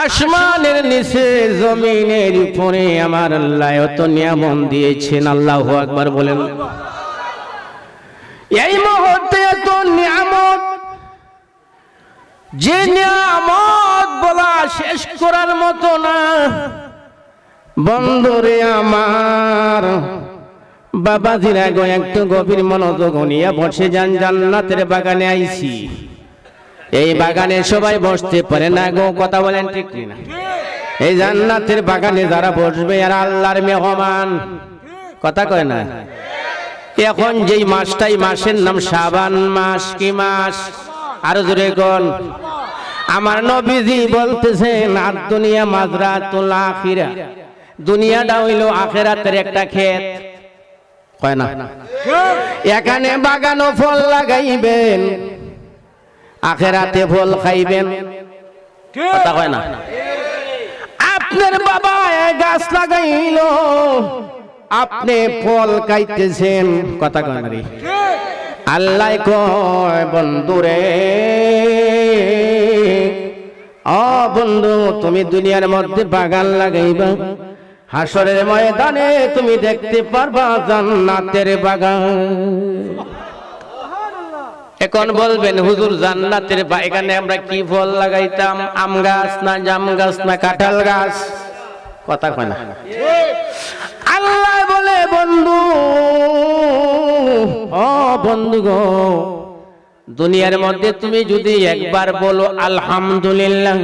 আসমানের নিচে জমিনের উপরে আমার আল্লাহ এত নিয়ামত দিয়েছেন। আল্লাহু আকবার বলেন। এই মুহূর্তে এত নিয়ামত, যে নিয়ামত বলা শেষ করার মতো না। বন্ধুরে আমার, বাবাজিরা গো একটু গভীর মনোযোগ নিয়ে বসে যান। জান্নাতের বাগানে আইছি, এই বাগানে সবাই বসতে পারে না গো, কথা বলেন ঠিক না? এই জান্নাতের বাগানে যারা বসবে আর আল্লাহর মেহমান, কথা কয় না? এখন যেই মাসটাই, মাসের নাম শাবান মাস। কি মাস? আরো জোরে কোন? আমার নবীজি বলতেছেন আর দুনিয়া মাজরাতুল আখিরা, দুনিয়াটা হইল আখিরাতের একটা ক্ষেত। কয় না? এখানে বাগান ও ফল লাগাইবেন, আখিরাতে ফল খাইবেন। কথা কয় না? আপনার বাবা গাছ লাগাইল, আপনি ফল খাইতেছেন। কথা কয় না? আল্লাহ কয় বন্ধুরে, ও বন্ধু তুমি দুনিয়ার মধ্যে বাগান লাগাইবা, হাসরের ময়দানে তুমি দেখতে পারবা জান্নাতের বাগান। এখন বলবেন হুজুর জান্নাতের বাগানে আমরা কি ফল লাগাইতাম? আম গাছ না জাম গাছ না কাঁঠাল গাছ? কথা কয় না? আল্লাহ বলে বন্ধু, ও বন্ধু গো, দুনিয়ার মধ্যে তুমি যদি একবার বলো আলহামদুলিল্লাহ,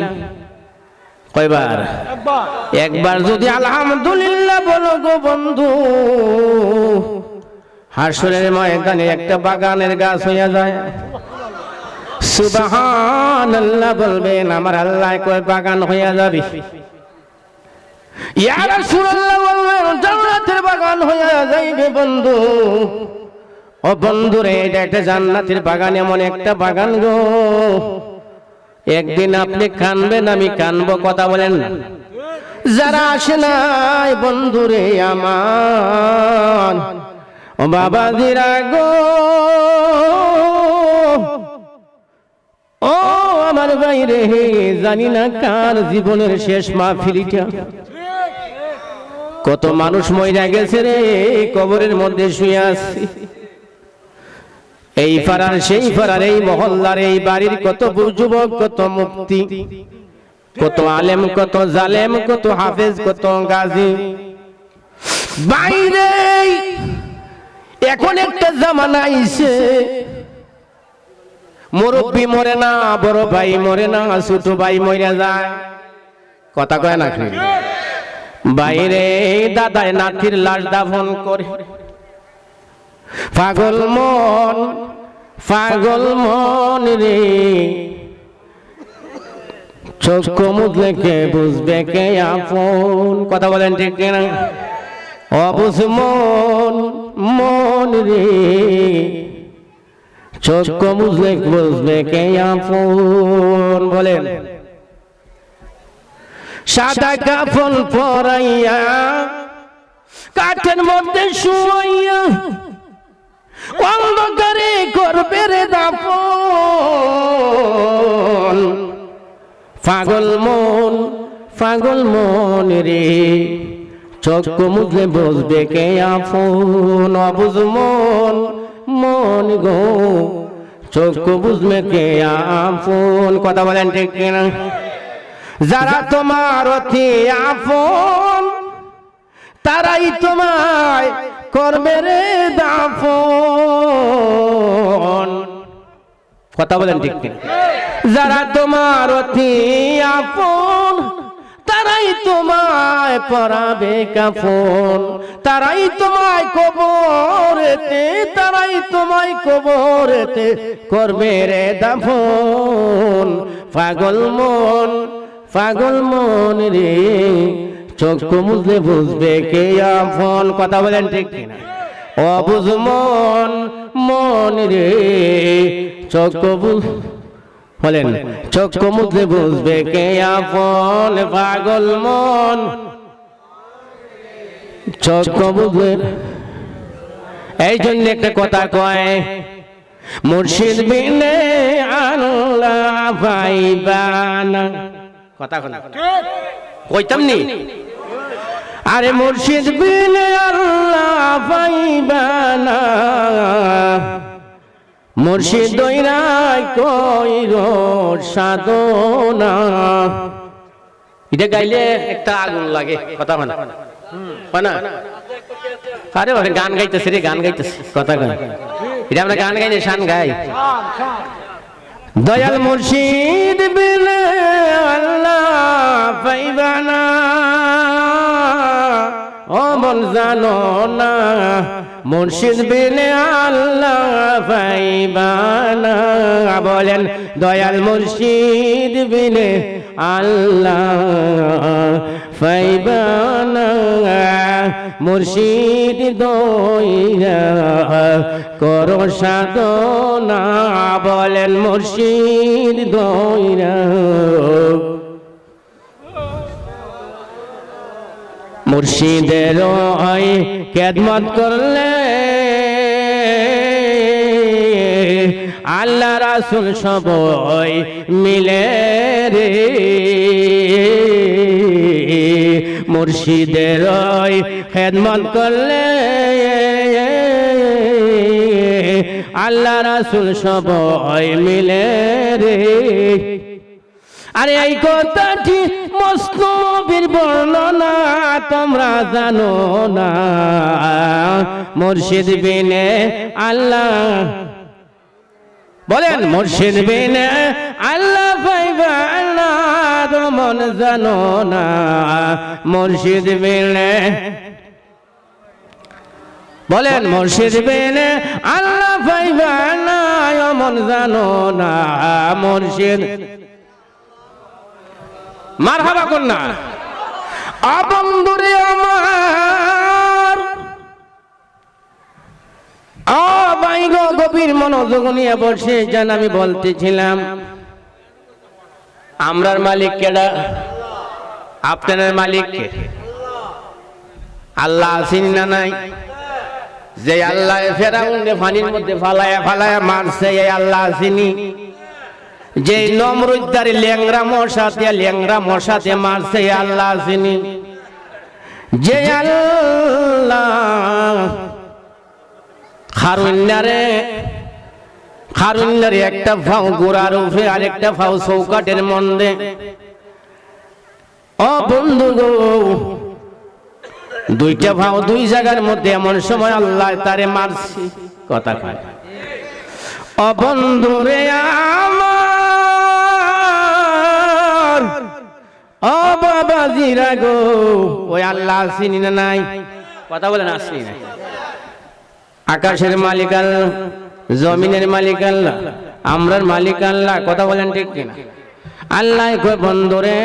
কয়বার? একবার যদি আলহামদুলিল্লাহ বলো গো বন্ধু, হাসরের ময়দানে একটা বাগানের গাছ হইয়া যায়। সুবহানাল্লাহ বলবেন, আমার আল্লাহ কয় বাগান হইয়া যাবে। ইয়া রাসূলুল্লাহ বলবেন জান্নাতের বাগান হইয়া যাইবে বন্ধু। ও বন্ধুরে, এটা একটা জান্নাতের বাগান, এমন একটা বাগান গো, একদিন আপনি কানবেন আমি কানবো। কথা বলেন না? যারা আসে নাই বন্ধুরে আমার, ও বাবাজিরা গো, ও আমার বাইরে, জানি না কার জীবনের শেষ মাহফিলটা। কত মানুষ মইরা গেছে রে, কবরের মধ্যে শুয়ে আছে। এই পাড়ার সেই পাড়ার, এই মহল্লার এই বাড়ির কত যুবক, কত মুফতি, কত আলেম, কত জালেম, কত হাফেজ, কত গাজী বাইরে। এখন একটা জামানা আইছে, মুরব্বী মরে না, বড় ভাই মরে না, ছোট ভাই মরে যায়। কথা কয় না? বাইরে দাদায় নাতির লাশ দাফন করে। পাগল মন, পাগল মন রে, চোখ মুদলে কে বুঝবে কে আপন? কথা বলেন ঠিক না? অবুঝ মন, মন রে, চোখ মুদলে বুঝবে কে আপন? বলেন। সাদা কাফন পরাইয়া কাঠের মধ্যে শুয়াইয়া অন্ধকারে করবে রে দাফন। পাগল মন, পাগল মন রে, চোখ মুদলে বুঝবে কে আপন? অবুঝ মন, মন গো, চোখ বুঝবে কে আপন? কথা বলেন ঠিক কিনা? যারা তোমার অতি আপন, তারাই তোমায় করবে রে দাফন। কথা বলেন ঠিক কিনা? যারা তোমার অতি আপন, তারাই তোমায় পরাবে কাফন, তারাই তোমায় কবরেতে, তারাই তোমায় কবরেতে করবে রে দাফন। পাগল মন, পাগল মন রে, চোখ মুজলে বুঝবে কে আপন? কথা বলেন ঠিক কিনা? অবুঝ মন, মন রে, চোখ বলেন, চোখ মুজলে বুঝবে কে আপন? পাগল মন, চোখ বুঝবে। এই জন্য একটা কথা কয়, মুর্শিদ বিনে আল্লাহ পাইবা না। কথা কইতাম নি আরে মুর্শিদ বিনে আল্লাহ পাইবানা মুর্শিদ দইরাই কইর সাধনা এটা গাইলে একটা আগুন লাগে কথা হয় না আরে ওরে গান গাইতেছে রে গান গাইতেছে কথা কয় এটা আমরা গান গাইলে শান গাই দয়াল মুর্শিদ বিনে আল্লাহ পাইবানা ও মন জানো না মুর্শিদ বিনে আল্লাহ পাইবানা বলেন দয়াল মুর্শিদ বিনে আল্লাহ পাইবানা মুর্শিদ দইরা করো সাধনা বলেন মুর্শিদ দইরা মুর্শিদের খেদমত করলে আল্লাহ রাসূল সবাই মিলে রে মুর্শিদের খেদমত করলে আল্লাহ রাসূল সবাই মিলে রে আরে এই কথাটি মসনবির বর্ণনা তোমরা জানো না মুর্শিদ বিনে আল্লাহ বলেন মুর্শিদ বিনে আল্লাহ পাইবা না মন জানো না মুর্শিদ বিনে বলেন মুর্শিদ বিনে আল্লাহ পাইবা না মন জানো না মুর্শিদ মারহাবা কন্যা বন্ধুরে আমার বাইগ গভীর মনোযোগ নিয়ে বসে যেন আমি বলতেছিলাম আমরার মালিক কেডা আপনার মালিক কে আল্লাহ আছেন না নাই যে আল্লাহ ফেরাউনকে পানির মধ্যে ফালায়া মারছে এই আল্লাহ আসেনি যে নমরুদ্দারি ল্যাংরা মশাতে মারছে আল্লাহ আসেনি যে আল্লাহ খারুন্নারে একটা ফাও গোড়ার উপরে আর একটা ফাও চৌকাটের মধ্যে ও বন্ধু গো দুইটা ফাও দুই জায়গার মধ্যে এমন সময় আল্লাহ তারে মারছে কথা কয় ও বন্ধু রে আমার ও বাবা জিরা গো ওই আল্লাহ আসেনি না নাই কথা বলেন আসেনি না আকাশের মালিক আল্লাহ জমিনের মালিক আল্লাহ আমরার মালিক আল্লাহ কথা বলেন ঠিক কিনা আল্লাহ কয় বন্ধু রে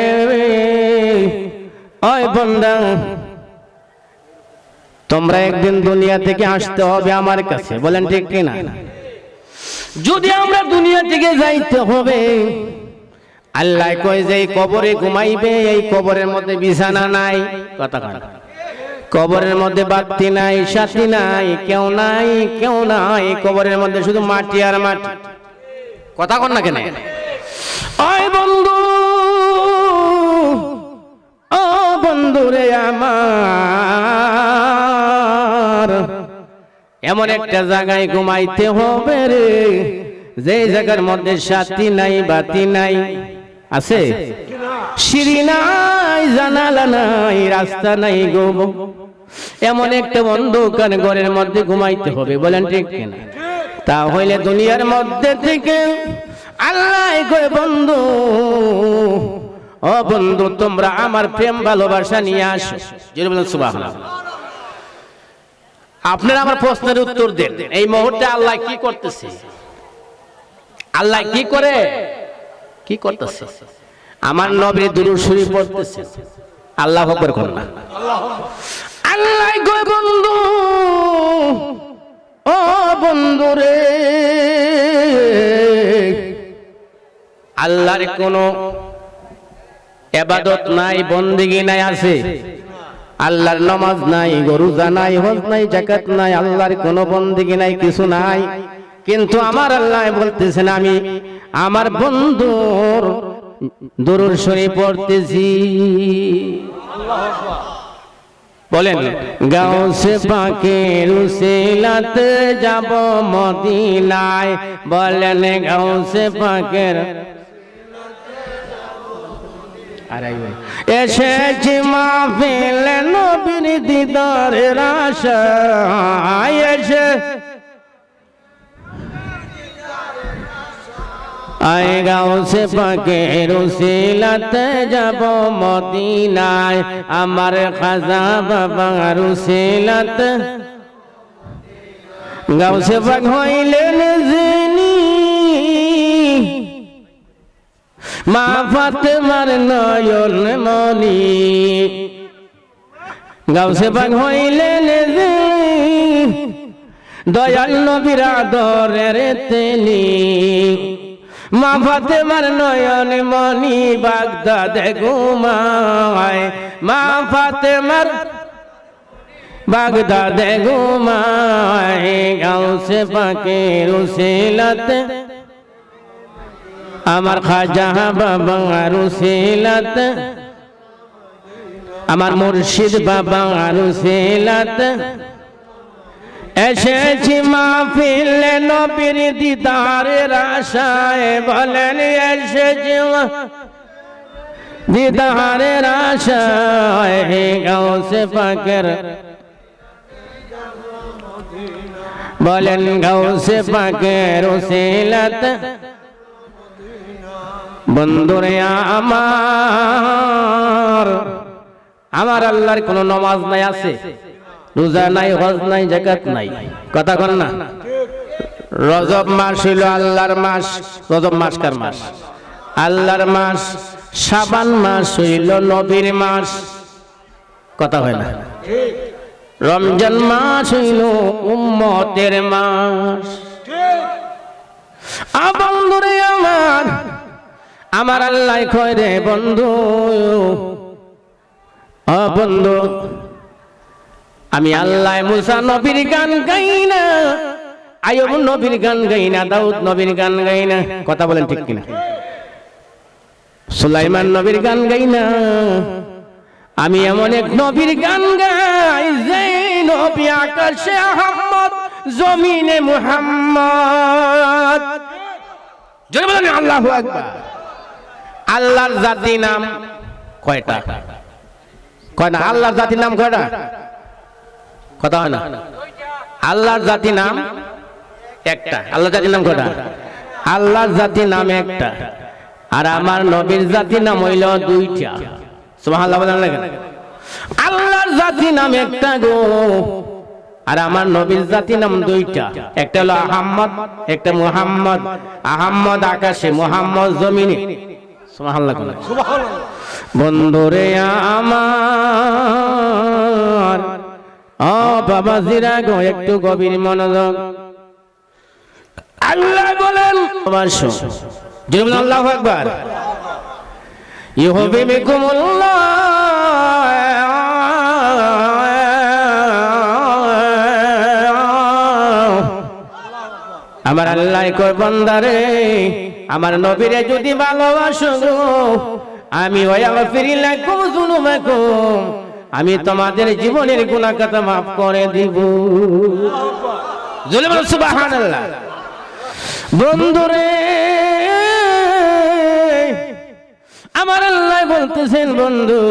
ওই বন্দা তোমরা একদিন দুনিয়া থেকে আসতে হবে আমার কাছে বলেন ঠিক কিনা যদি আমরা দুনিয়া থেকে যাইতে হবে আল্লাহ কয় যে কবরে ঘুমাইবে এই কবরের মধ্যে বিছানা নাই কথা কয় কবরের মধ্যে বাতি নাই সাথী নাই কেউ নাই কবরের মধ্যে শুধু মাটি আর মাটি কথা কন না কেন ওই বন্ধু ও বন্ধু রে আমার এমন একটা জায়গায় ঘুমাইতে হবে রে যে জায়গার মধ্যে সাথী নাই বাতি নাই আছে সিঁড়ি নাই জানালা নাই রাস্তা নাই গো এমন একটা অন্ধকার ঘরের মধ্যে ঘুমাইতে হবে বলেন ঠিক কিনা তা হইলে দুনিয়ার মধ্যে থেকে আল্লাহ কয় বন্ধু ও বন্ধু তোমরা আমার প্রেম ভালোবাসা নিয়ে আসো জোরে বলেন সুবহানাল্লাহ আপনারা আমার প্রশ্নের উত্তর দেন এই মুহূর্তে আল্লাহ কি করতেছে আল্লাহ কি করে কি করতেছে আমার নবী দুরূদ শরীফ পড়তেছে আল্লাহু আকবার কোন না আল্লাহ কয় বন্ধু ও বন্ধু রে আল্লাহর কোনো ইবাদত নাই বন্দেগী নাই আছে আল্লাহর নামাজ নাই রোজা নাই হজ নাই যাকাত নাই আল্লাহর কোনো বন্দেগী নাই কিছু নাই কিন্তু আমার আল্লাহ বলতেছেন আমি আমার বন্ধুর দুরূদ শরীফ পড়তেছি। বলেন গাউসে পাকের উসিলাতে যাব মদিনায়, বলেন গাউসে পাকের এসেছি মাহফিলে নবীর দিদারের আশায়, এসে আয় গাউসে পাকের উসিলাতে যাব মদিনায়, আমার খাজা বাবার উসিলাতে গাউসে পাক হইলেন যিনি মা ফাতেমার নয়ন মনি, গাউসে পাক হইলেন যিনি দয়াল নবীর আদরের তিনি, মা ফাতেমার নয়ন মনি বাগদাদে ঘুমায়, মা ফাতেমার বাগদাদে ঘুমায়, গাউসে পাকের উসিলাতে আমার খাজা বাবার উসিলাতে, আমার মুর্শিদ বাবার উসিলাতে এসেছি মাহফিলে নবীর দিদারের আশায়, বলেন এসেছি দিদারের আশায়, গাউসে পাকের বলেন গাউসে পাকের উসিলাতে বন্ধুরে আমার, আমার আল্লাহর কোন নামাজ নাই আছে, রোজা নাই, হজ নাই, যাকাত নাই, কথা কন না। রজব মাস হইল আল্লাহর মাস। রজব মাস কার মাস? আল্লাহর মাস। শাবান মাস হইল নবীর মাস, কথা হয় না। রমজান মাস হইল উম্মতের মাস। বন্ধুরে আমার, আমার আল্লাহ কয় রে বন্ধু, বন্ধু আমি আল্লাহ মুসা নবীর গান গাই না, আইয়ুব নবীর গান গাই না, দাউদ নবীর গান গাই না, কথা বলেন ঠিক কিনা? সুলাইমান নবীর গান গাই না, আমি এমন এক নবীর গান গাই যে নবী আকাশে আহমদ, জমিনে মুহাম্মদ। জোরে বলেন আল্লাহু আকবার। আল্লাহর জাতি নাম কয়টা? কয় না? আল্লাহর জাতির নাম কয়টা? কথা হয় না। আল্লাহর জাতি নাম একটা। আল্লাহর জাতির নাম কয়টা? আল্লাহর জাতি নাম একটা, আর আমার নবীর জাতি নাম হইল দুইটা। সুবহানাল্লাহ বলেন না কেন? আল্লাহর জাতি নাম একটা গো, আর আমার নবীর জাতি নাম দুইটা। একটা হলো আহমদ, একটা মুহাম্মদ। আহমদ আকাশে, মুহাম্মদ জমিনে। সুবহানাল্লাহ সুবহানাল্লাহ। বন্ধুরে আমার, ও বাবা জিরা গো, একটু গভীর মনোযোগ। আল্লাহ বলেন আল্লাহু আকবার। ইউহিব্বুকুমুল্লাহ, আমার আল্লাহ কয় বান্দারে, আমার নবীরে যদি ভালোবাসো আমি ওয়াগফিরিলাকুম যুনুবাকুম, আমি তোমাদের জীবনের গুনাহ খাতা maaf করে দিব। জোরে বলো সুবহানাল্লাহ। বন্ধুরে আমার আল্লাহ বলতেছেন বন্ধু,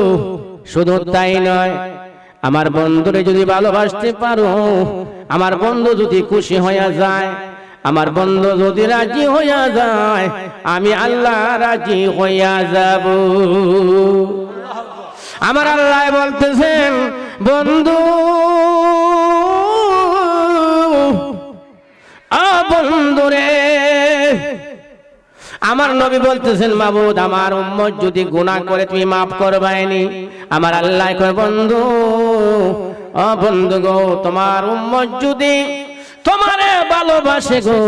শুধু তাই নয়, আমার বন্ধুরে যদি ভালোবাসতে পারো, আমার বন্ধু যদি খুশি হয়ে যায়, আমার বন্ধু যদি রাজি হইয়া যায়, আমি আল্লাহ রাজি হইয়া যাব। আমার আল্লাহ বলতেছেন বন্ধু, বন্ধুরে আমার নবী বলতেছেন মাবুদ, আমার উম্মত যদি গুনাহ করে তুমি maaf করবাইনি। আমার আল্লাহ কয় বন্ধু, বন্ধু গো, তোমার উম্মত যদি তোমারে ভালোবাসে গো,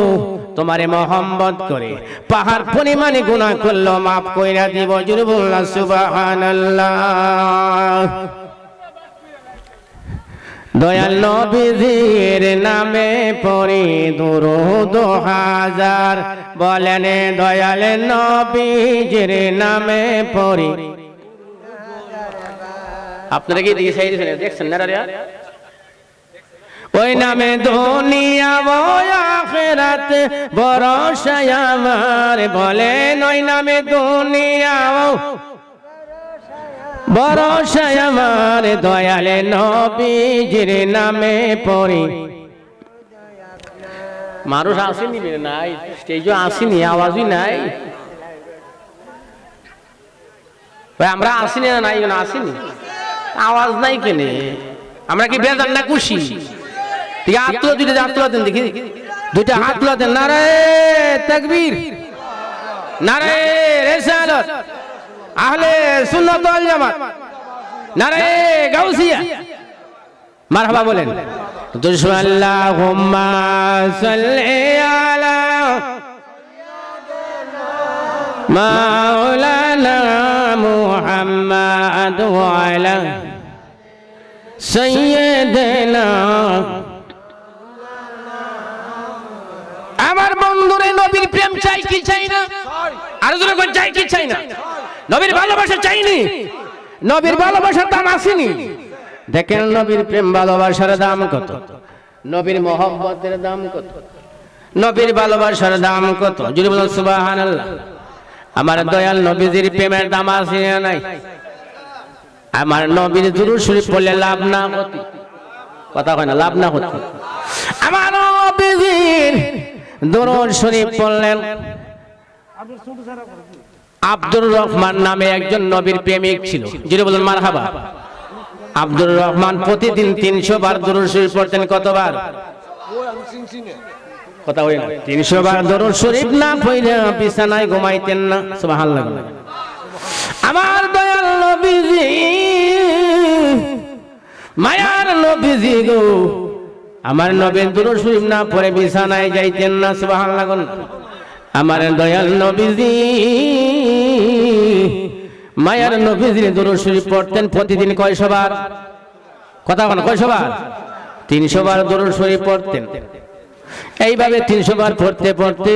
তোমারে মহব্বত করে, পাহাড় পরিমাণে গুনাহ করলো maaf কইরা দিব। জোরে বলুন সুবহানাল্লাহ। দয়াল নবীজির নামে পড়ি দুরূদ হাজার, বলেন দয়াল নবীজির নামে পড়ি। আপনারা কি দেখছেন না রে? ওই নামে দুনিয়া ও আখিরাত ভরসা আমার, বলেন ওই নামে দুনিয়া ও ভরসা আমার, দয়াল নবীজির নামে পড়ি। মানুষ আসেনি নাই, স্টেজও আসেনি, আওয়াজই নাই। আমরা আসিনি না নাই, আসিনি, আওয়াজ নাই কেনে? আমরা কি বেজার না খুশি? হাত তুলে, দুইটা হাত তুলে দেন দেখি, দুইটা হাত তুলে দেন। নারে তাকবীর, নারে রিসালাত, আহলে সুন্নাত ওয়াল জামাত, নারে গাউসিয়া, মারহাবা বলেন। আল্লাহুম্মা সাল্লি আলা মাওলানা মুহাম্মাদ ওয়া আলা সাইয়্যিদিনা। আমার বন্ধুরে নবীর প্রেম চাই কি চাই না? আর জোরে কোন চাই কি চাই না? নবীর ভালোবাসা চাইনি, নবীর ভালোবাসার দাম আসেনি। দেখেন নবীর প্রেম ভালোবাসার দাম কত, নবীর মহব্বতের দাম কত, নবীর ভালোবাসার দাম কত। যদি বলেন সুবহানাল্লাহ। আমার দয়াল নবীজির প্রেমের দাম আছে না নাই? আমার নবীর দুরূদ শরীফ পড়লে লাভ না ক্ষতি? কথা কয় না, লাভ না ক্ষতি? আমার নবীজির দুরূদ শরীফ পড়লেন। আব্দুর রহমান নামে একজন নবীর প্রেমিক ছিল। যিনি বলেন মারহাবা। আব্দুর রহমান প্রতিদিন 300 বার দুরূদ শরীফ পড়তেন। কতবার? কথা হয় না, 300 বার দুরূদ শরীফ না পড়লে বিছানায় ঘুমাইতেন না। সুবহানাল্লাহ। আমার দয়াল নবীজি, মায়ার নবীজি গো, আমার নবীর দুরূদ শরীফ না পড়ে বিছানায় যাইতেন না। সুবহানাল্লাহ। আমার দয়াল নবীজি, মায়ার নবীজির দুরূদ শরীফ পড়তেন প্রতিদিন কয়শো বার? কথা বলেন, কয়শো বার? 300 বার দুরূদ শরীফ পড়তেন। এইভাবে 300 বার পড়তে পড়তে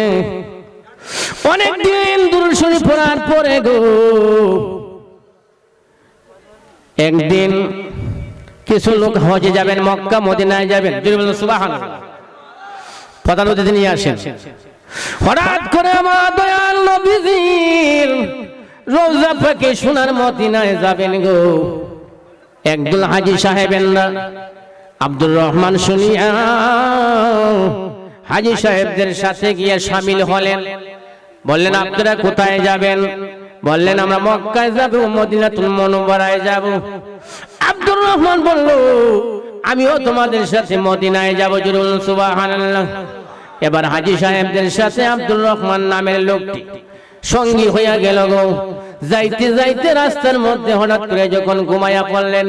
অনেকদিন দুরূদ শরীফ পড়ার পরে গো, একদিন কিছু লোক হজে যাবেন, মক্কা মদিনায় যাবেন। সুবহানাল্লাহ। প্রধান অতিথি নিয়ে আসেন। হঠাৎ করে আমার দয়াল নবীজির রওজা পাকে সোনার মদিনায় যাবেন গো। একদল হাজী সাহেবেরা আব্দুর রহমান শুনিয়া হাজী সাহেবদের সাথে গিয়ে শামিল হলেন। বললেন আপনারা কোথায় যাবেন? বললেন আমরা মক্কায় যাব, মদিনাতুল মুনাওয়ারায় যাব। আব্দুর রহমান বলল আমিও তোমাদের সাথে মদিনায় যাব। সুবহানাল্লাহ। এবার হাজী সাহেবদের সাথে আব্দুর রহমান নামের লোকটি সঙ্গী হইয়া গেল গো। যাইতে যাইতে রাস্তার মধ্যে হঠাৎ করে যখন ঘুমাইয়া পড়লেন,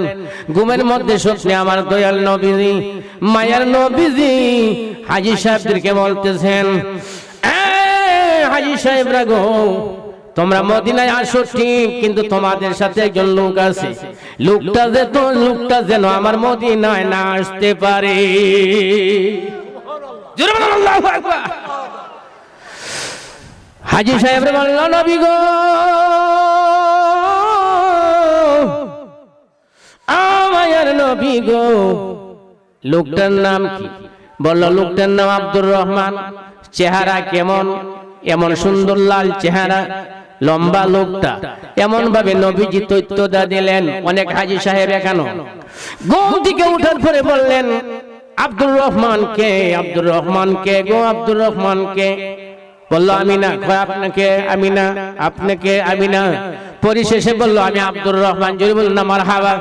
ঘুমের মধ্যে স্বপ্নে আমার দয়াল নবীজি, মায়ার নবীজি হাজী সাহেবদেরকে বলতেছেন, হাজী সাহেবরা গো, তোমরা মদিনায় আসো ঠিক, কিন্তু তোমাদের সাথে একজন লোক আছে। লোকটা যেন আমার মদিনায় না আসতে পারে। আল্লাহু আকবার। হাজী সাহেব বলল নবী গো, আমার নবী গো, লোকটার নাম কি? বলল লোকটার নাম আব্দুর রহমান। চেহারা কেমন? এমন সুন্দর লাল চেহারা, লম্বা লোকটা। এমন ভাবে নবীজি তথ্যটা দিলেন। অনেক হাজী সাহেব এখানো ঘুম থেকে উঠার পরে বললেন আব্দুর রহমান কে? আব্দুর রহমান কে গো? আব্দুর রহমান কে? বলল আমি না। আপনাকে আমি না, আপনাকে আমি না। পরিশেষে বলল আমি আব্দুর রহমান। যদি বলল না মারহাবা।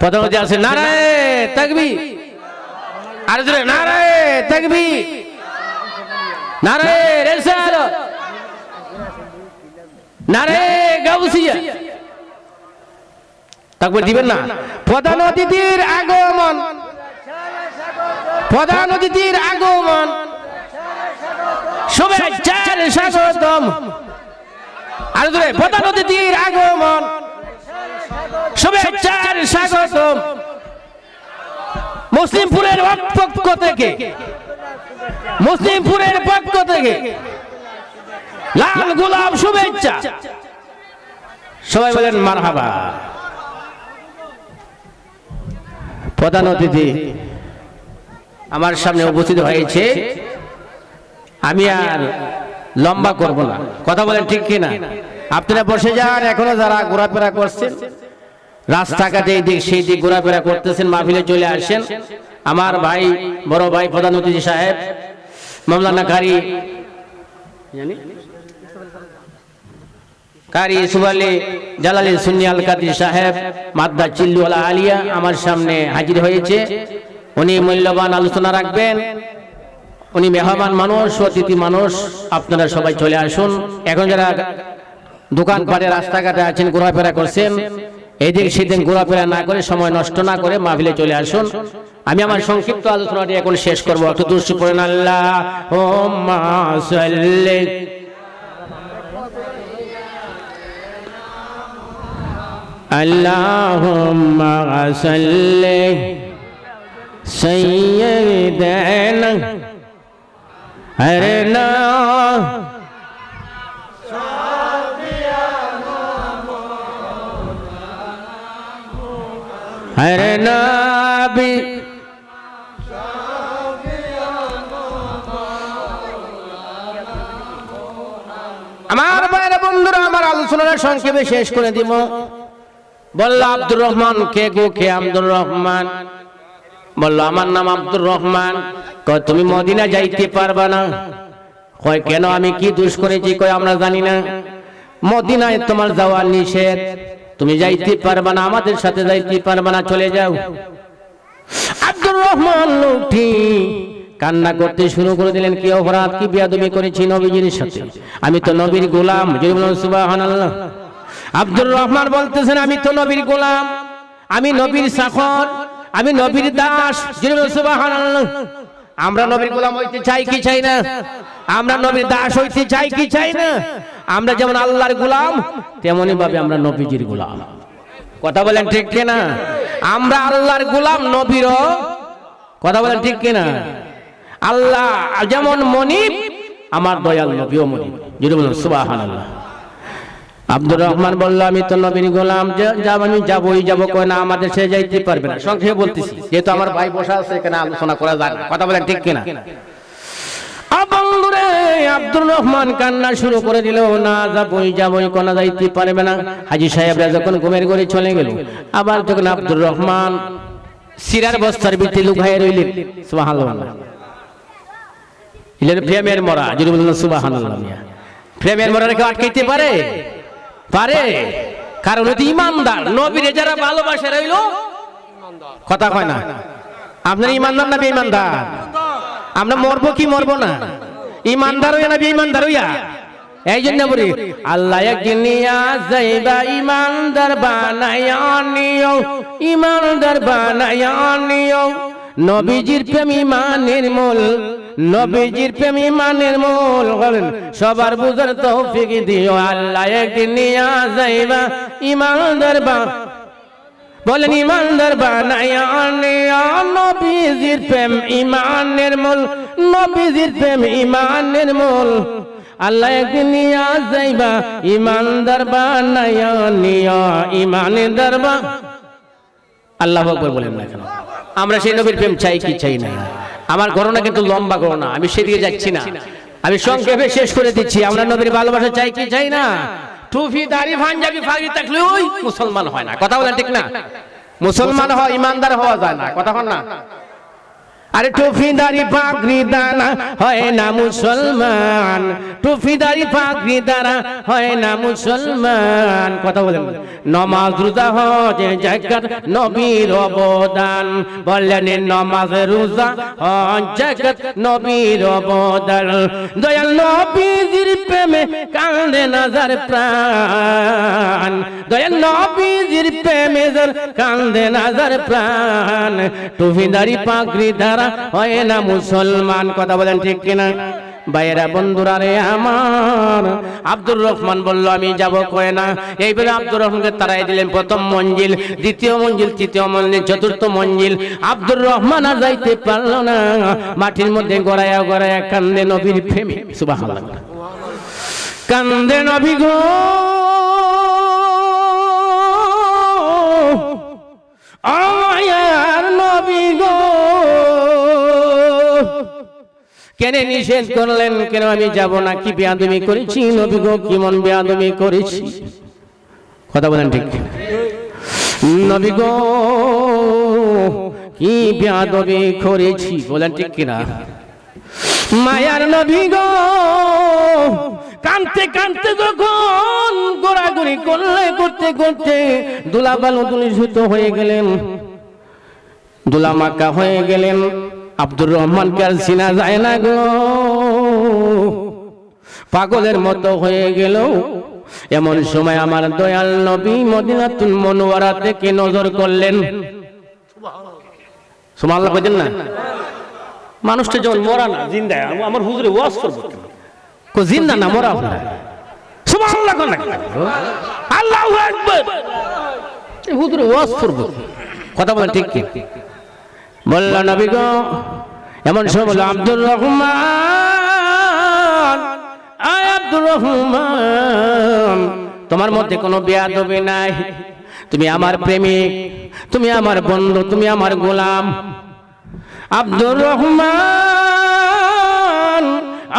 প্রথম যে আছে নারায়ে তাকবীর, আর জোরে নারায়ে তাকবীর, নারায়ে রিসালাত, নারায়ে গাউসিয়া। তাকবীর দিবেন না? প্রধান অতিথির আগমন, প্রধান অতিথির আগমন, শুভেচ্ছার স্বাগতম। আর জোরে প্রধান অতিথির আগমন, শুভেচ্ছার স্বাগত মুসলিমপুরের পক্ষ থেকে, মুসলিমপুরের পক্ষ থেকে লাল গোলাপ শুভেচ্ছা। সবাই বলেন মারহাবা। প্রধান অতিথি আমার সামনে উপস্থিত হয়েছে, আমি আর লম্বা করব না, কথা বলেন ঠিক কিনা? আপনারা বসে যান। এখনো যারা ঘোরাফেরা করছেন রাস্তাঘাটে এই দিক সেই দিক ঘোরাফেরা করতেছেন, মাহফিলে চলে আসেন। আমার ভাই, বড় ভাই প্রধান অতিথি সাহেব মাওলানা কারি সুবালি জালালি সুন্নি আল কাদির সাহেব মাদ্দা চিল্লুওয়ালা আলিয়া আমার সামনে হাজির হয়েছে। উনি মূল্যবান আলোচনা রাখবেন। উনি মেহমান মানুষ, অতিথি মানুষ। আপনারা সবাই চলে আসুন। এখন যারা দোকানপাটে রাস্তাঘাটে আছেন, ঘোরাফেরা করছেন, এদিক সেদিন ঘোরাফেরা না করে, সময় নষ্ট না করে মাহফিলে চলে আসুন। আমি আমার সংক্ষিপ্ত আলোচনাটি এখন শেষ করবো। একটু দুরূদ পড়েন। আল্লাহুম্মা সাল্লি আল্লাহুম্মা সাল্লি সাইয়্যিদানা হরনা হর নবী আমার ভাইরা বন্ধুরা, আমার আলোচনাটা সংক্ষেপে শেষ করে দিব। বলল আব্দুর রহমান, কে গো কে আব্দুর রহমান? বলল আমার নাম আব্দুর রহমান। কয় তুমি মদিনা যাইতে পারবা না? কয় কেন, আমি কি দোষ করেছি? কয় আমরা জানি না, মদিনায় তোমার যাওয়া নিষেধ, তুমি যাইতে পারবা না, আমাদের সাথে যাইতে পারবা না, চলে যাও। আব্দুর রহমান লোকটি কান্না করতে শুরু করে দিলেন। কি অপরাধ, কি বেয়াদবি করেছি নবীজির সাথে? আমি তো নবীর গোলাম। সুবহানাল্লাহ। আব্দুর রহমান বলতেছেন আমি তো নবীর গোলাম, আমি নবীর চাকর, আমি নবীর দাস। সুবহানাল্লাহ। আমরা নবীর গোলাম হইতে চাই কি চাই না? আমরা নবীর দাস হইতে চাই কি চাই না? আমরা যেমন আল্লাহর গোলাম, তেমনি ভাবে আমরা নবীজির গোলাম। কথা বলেন ঠিক কিনা? আমরা আল্লাহর গোলাম, নবীরও। কথা বলেন ঠিক কিনা? আল্লাহ যেমন মনিব, আমার দয়াল নবীও মনিব। যদি বলেন সুবহানাল্লাহ। আব্দুর রহমান বলল আমি তো নবীর গোলাম, আমি যাবই যাব। কয় না, আমাদের সে যাইতে পারবে না। সংক্ষেপে বলতেছি, যেহেতু আমার ভাই বসা আছে, এখানে আলোচনা করা যায় না। কথা বলেন ঠিক কিনা? বন্ধুরে, আব্দুর রহমান কান্না শুরু করে দিল। না, যাবই কোনা যাইতে পারবে না। হাজী সাহেবরা যখন ঘুমের ঘরে চলে গেল, আবার যখন আব্দুর রহমান সিরার বস্তার ভিতরে লুকায়ে রইলেন। সুবহানাল্লাহ। প্রেমের মরা, যদি বলেন সুবহানাল্লাহ। প্রেমের মরারে কেউ আটকাইতে পারে? পারে? কারণ হচ্ছে ইমানদার। নবীরে যারা ভালোবাসে রইল, কথা কয় না। আপনার ইমানদার না বেঈমানদার? আমরা মরবো কি মরবো না? ইমানদার হইয়া না বেঈমানদার হইয়া? এই জন্য বলি আল্লাহ একদিন নিয়া যাইবা ইমানদার বানায়া নিও, ইমানদার বানায়া নিও। নবীজির প্রেম ইমানের মূল, নবীজির প্রেম ইমানের মূল। বলেন সবার বুঝার তৌফিক দিও। আল্লাহ একদিন নিয়া যাইবা ইমানদার বলেন ইমানদার বানায়া নিও। নবীজির প্রেম ইমানের মূল, নবীজির প্রেম ইমানের মূল। আল্লাহ একদিন নিয়া যাইবা ইমানদার বানায়া নিও, ইমানদার আল্লাহু আকবার বলেন না কেন? আমরা সেই নবীর প্রেম চাই কি চাই না? আমার ঘটনা কিন্তু লম্বা ঘটনা, আমি সেদিকে যাচ্ছি না, আমি সংক্ষেপে শেষ করে দিচ্ছি। আমরা নবীর ভালোবাসা চাই কি চাই না? টুপি দাড়ি পাঞ্জাবি ফাগড়ি থাকলে ওই মুসলমান হয় না। কথা বলেন ঠিক না? মুসলমান হয়, ইমানদার হওয়া যায় না। কথা বল না। আরে টুপিদারি পাগড়ি দানা হয় না মুসলমান, টুপিদারি পাগড়ি দানা হয় না মুসলমান। কথা বলেন। নামাজ রোজা হজ যাকাত নবীর অবদান। বললেন নামাজ রোজা হজ যাকাত নবীর অবদান। দয়াল নবীজির প্রেমে কান্দে নাজার প্রাণ, দয়াল নবীজির প্রেমে কান্দে নাজার প্রাণ। টুপিদারি পাগড়ি দানা হয় না মুসলমান। কথা বলেন ঠিক কিনা? ভাইয়েরা বন্ধুরা রে আমার, আব্দুর রহমান বলল আমি যাব কয় না। এইভাবে আব্দুর রহমানকে তাড়াই দিলেন। প্রথম মঞ্জিল, দ্বিতীয় মঞ্জিল, তৃতীয় মঞ্জিল, চতুর্থ মঞ্জিল। আব্দুর রহমান আর যাইতে পারল না। মাটির মধ্যে গড়াইয়া গড়াইয়া কান্দে নবীর প্রেমে। সুবহানাল্লাহ। কান্দে নবী গো, আমার নবী গো, কেন নিষেধ করলেন? কেন আমি যাব না? কি বেয়াদবি করেছি নবী গো? কি মন বেয়াদবি করেছি? কথা বলেন ঠিক? নবী গো কি বেয়াদবি করেছি? বলেন ঠিক কিনা? মায়ার নবী গো কানতে কানতে যখন গোড়াগড়ি করতে করতে দুলাবালু দুলিশূত হয়ে গেলেন, দুলা মাক্কা হয়ে গেলেন। আব্দুর রহমানকে আর চিনা যায় না গো, পাগলের মতো হয়ে গেল। এমন সময় আমার দয়াল নবী মদিনাতুল মুনাওয়ারা থেকে নজর করলেন। সুবহানাল্লাহ বলেন না? মানুষটা যখন মরা না জিন্দা, আমার হুজুরে ওয়াজ করবে কো জিন্দা না মরা না? সুবহানাল্লাহ কোন আল্লাহু আকবার, হুজুরে ওয়াজ করবে। কথা বলেন ঠিক কি? বলল নবী গো, এমন সময় বলল আব্দুর রহমান, আয় আব্দুর রহমান, তোমার মধ্যে কোনো বেয়াদবি নাই। তুমি আমার প্রেমিক, তুমি আমার বন্ধু, তুমি আমার গোলাম। আব্দুর রহমান,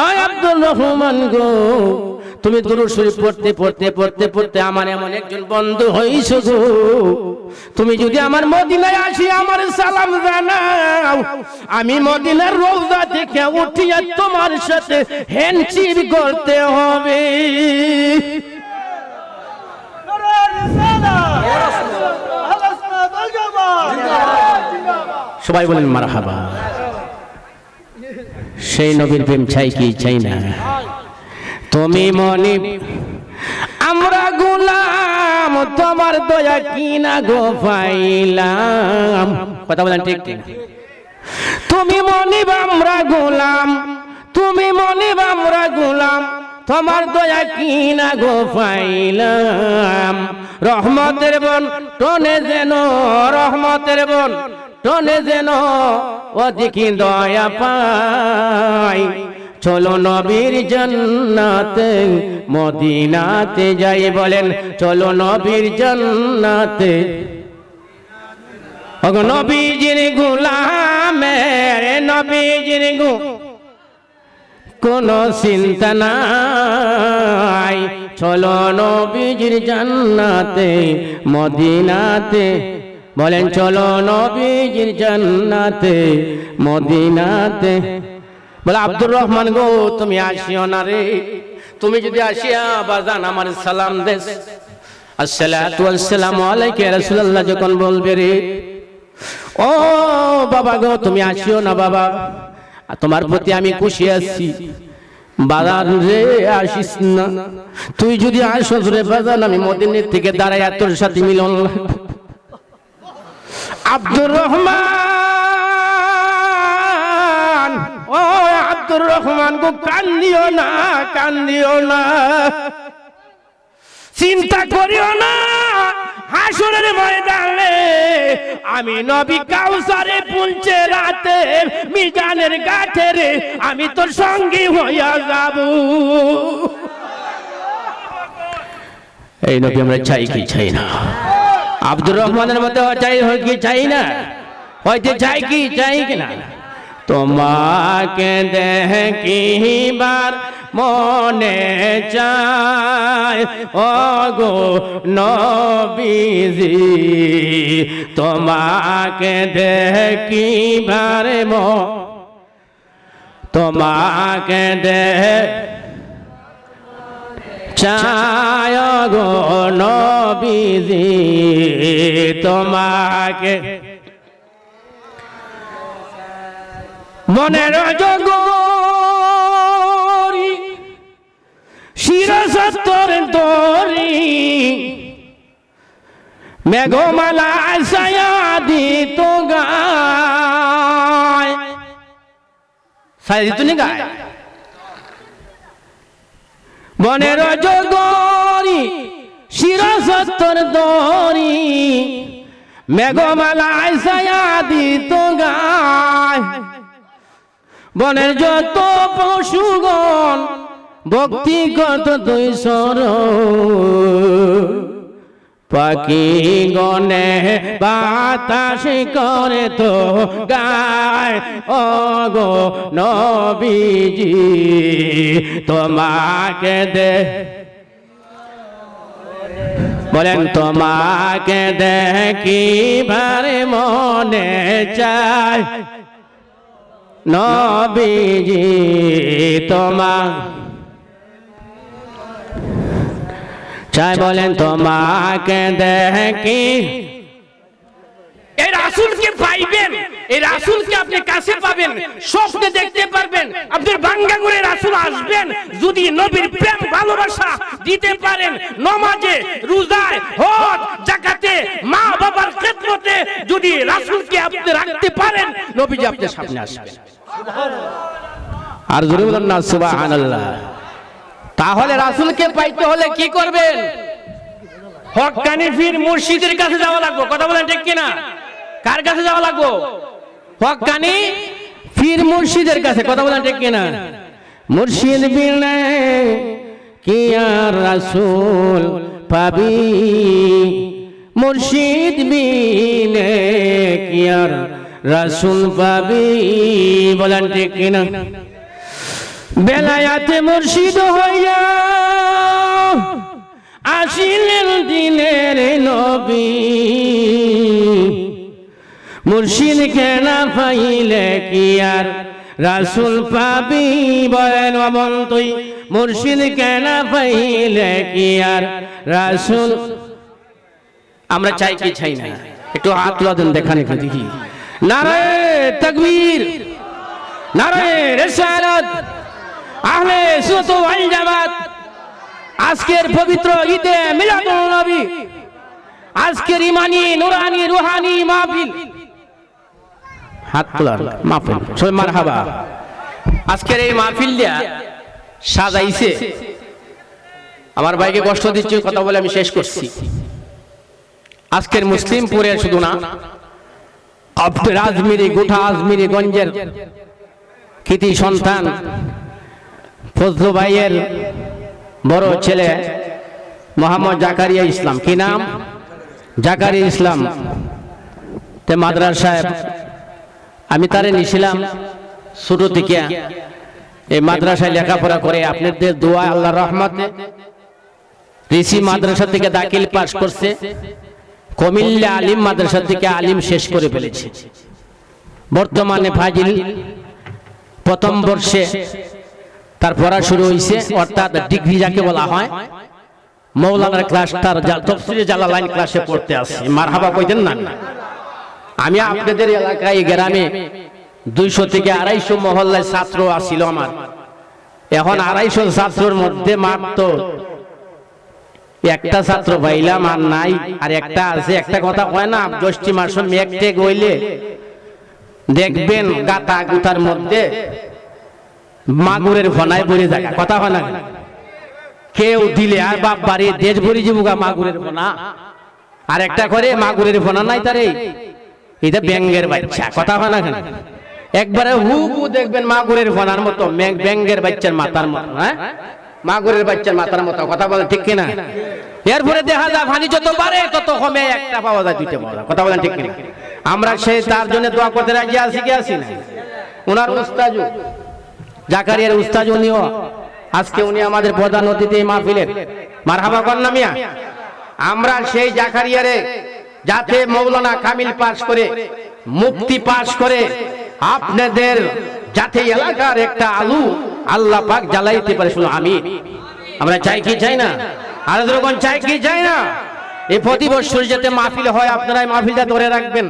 আয় আব্দুর রহমান গো, তুমি দুরূদ শরীফ পড়তে পড়তে পড়তে পড়তে আমার এমন একজন বন্ধু হইছো গো। তুমি যদি আমার মদিনায় আসি আমার সালাম জানাও, আমি মদিনার রওজা থেকে উঠিয়া তোমার সাথে হ্যান্ডশেক করতে হবে। সবাই বলেন মারহাবা। সেই নবীর প্রেম চাই কি চাই না? তুমি মনি আমরা গোলাম, তোমার দয়া কি না গো পাইলাম। কথা বলেন ঠিক ঠিক? তুমি মনি আমরা গোলাম, তুমি মনি আমরা গোলাম, তোমার দয়া কি না গো পাইলাম। রহমতের বন টনে যেন, রহমতের বন টনে যেন অধিক দয়া পাই। চলো নবীর জান্নাতে মদিনাতে যাই। বলেন চলো নবীর জান্নাতে। ওগো নবীজির গোলামের, নবীজির গো কোনো চিন্তা নাই। চলো নবীজির জান্নাতে মদিনাতে। বলেন চলো নবীজির জান্নাতে মদিনাতে। বলে আব্দুর রহমান গো তুমি আসিও না রে, তুমি যদি আসিয়া বাজান আমার সালাম দেস, আসসালাতু ওয়াসসালামু আলাইকা ইয়া রাসূলুল্লাহ যখন বলবে রে, ও বাবা গো তুমি আসিও না বাবা, তোমার প্রতি আমি খুশি আছি। বাজান রে আসিস না, তুই যদি আসস রে বাজান আমি মদিনা থেকে দাঁড়াইয়া তোর সাথে মিলন। আব্দুর রহমান, ও আব্দুর রহমান গো কান্দিও না, কান্দিও না, চিন্তা করিও না। হাসরের ময়দানে আমি নবী কাউসারে পৌঁছে রাতে মিজানের ঘাটে রে আমি তোর সঙ্গী হইয়া যাব। এই নবী আমরা চাই কি চাই না? আব্দুর রহমানের মতো চাই হয় কি চাই না? হয়তো চাই কি চাই কিনা? তোমাকে দেখিবার মনে চায় ও গো নবীজি, তোমাকে দেখিবার তোমাকে চায় গো নবীজি, তোমাকে মনের জগরি শিরসত্তর দরি মেঘমালা ছায়া দিত গায়, ছায়া দিত নি গায়, বনের জগরি শিরসত্তর দরি মেঘমালায় ছায়া দিত গায় বনের যত পশুগণ ভক্তি কত দুই সর পাখি গনে বাতাস করে তো গায় ও গো নবীজি তোমাকে দে বলেন তোমাকে দেখি ভারে মনে চায় নবীজি তোমার চাই বলেন তোমাকে দেখি এই রাসূলকে পাইবেন, এই রাসূলকে আপনি কাছে পাবেন, স্বপ্নে দেখতে পারবেন। আপনার বাঙ্গাগুড়ে রাসূল আসবেন যদি নবীর প্রেম ভালোবাসা দিতে পারেন, নমাজে রোজায় হজ যাকাতে মা বাবার খেদমতে যদি রাসূলকে আপনি রাখতে পারেন, নবীজি আপনার সামনে আসবেন। আর জোরে বলেন না সুবহানাল্লাহ। তাহলে রাসূলকে পাইতে হলে কি করবেন? হক্কানি পীর মুর্শিদের কাছে যাওয়া লাগবে। কথা বলেন ঠিক কিনা? কার কাছে যাওয়া লাগবে? হক্কানি পীর মুর্শিদের কাছে। কথা বলেন ঠিক কিনা? মুর্শিদ বিনে কি আর রাসূল পাবি, মুর্শিদ বিনে কি আর রাসূল পাবি। বলেন ঠিক কিনা? বেলায়াতে মুর্শিদ হইয়া আসিলেন দিনের নবী, মুর্শিদ কেনা পাইলে কি আর রাসূল পাবি। বলেন অমন তুই মুর্শিদ কেনা পাইলে কি আর রাসূল। আমরা চাই কি চাই না? একটু হাত লাদেন দেখান একটু দেখি। নারায়ে তাকবীর, নারায়ে রিসালাত, আহলে সুন্নাত ওয়াল জামাত। আজকের পবিত্র ঈদে মিলাদুন নবী, আজকের ইমানি নুরানি রুহানি মাহফিল, হাত তোলার মাহফিল, সবাই মারহাবা। আজকের এই মাহফিলটা সাজাইছে, আমার ভাইকে কষ্ট দিচ্ছে কথা বলে আমি শেষ করছি। আজকের মুসলিমপুরের শুধু না, আপনার আজমিরি গোটা আজমিরি গঞ্জের কৃতি সন্তান ফজলু ভাইয়ের বড় ছেলে মোহাম্মদ জাকারিয়া ইসলাম। কি নাম? জাকারিয়া ইসলাম। তে মাদ্রাসায় আমি তারে নিছিলাম ছোট থেকে, এই মাদ্রাসায় লেখাপড়া করে আপনাদের দোয়া আল্লাহর রহমতে ঋষি মাদ্রাসা থেকে দাখিল পাস করছে, কুমিল্লা আলিম মাদ্রাসা থেকে আলিম শেষ করে ফেলেছে। বর্তমানে ফাজিল প্রথম বর্ষে তার পড়া শুরু হয়েছে, অর্থাৎ ডিগ্রি যাকে বলা হয়। মৌলানার ক্লাস, তার তাফসীরে জালালাইন ক্লাসে পড়তে আসছে। মারহাবা কইতেন না? আমি আপনাদের এলাকায় গ্রামে 200 থেকে 250 মহল্লায় ছাত্র আসছিল আমার। এখন 250 ছাত্রের মধ্যে মাত্র একটা ছাত্র পাইলাম, আর নাই। আর একটা আছে, একটা কথা কয় না, জ্যৈষ্ঠ মাস মেঘটে গইলে দেখবেন গাতা গুতার মধ্যে মাগুরের ফনায় পড়ে যায়। কথা হয় না? কেউ দিলে আর বাপ বাড়ি দেশ ভরি জীবুকা মাগুরের ফনা। আর একটা করে মাগুরের ফনা নাই তারে, এটা ব্যাঙ্গের বাচ্চা। কথা হয় না? একবারে হুবু দেখবেন মাগুরের ফনার মতো, ব্যাঙ্গের বাচ্চার মাথার মতো। হ্যাঁ, মাগুরের বাচ্চার মাথার মতো। কথা বলেন ঠিক কিনা? এরপরে দেখা যায় পানি যত বাড়ে তত কমে, একটা পাওয়া যায়, দুইটা পাওয়া যায়। কথা বলেন ঠিক কিনা? আমরা সেই তার জন্য দোয়া করতে রাজি আছি কি আছি না? ওনার উস্তাদ জাকারিয়ার উস্তাদ উনিও আজকে, উনি আমাদের প্রধান অতিথি এই মাহফিলের। মারহাবা কন্যা মিয়া। আমরা সেই জাকারিয়ারে যাতে মৌলানা কামিল পাস করে, মুফতি পাস করে, আপনাদের যাতে এলাকার একটা আলু আল্লাহ পাক জ্বালাইতে পারে, শুনো আমিন। আমরা চাই কি চাই না? আর যখন চাই কি চাই না? এই প্রতি বছর যাতে মাহফিল হয়, আপনারা এই মাহফিলটা ধরে রাখবেন।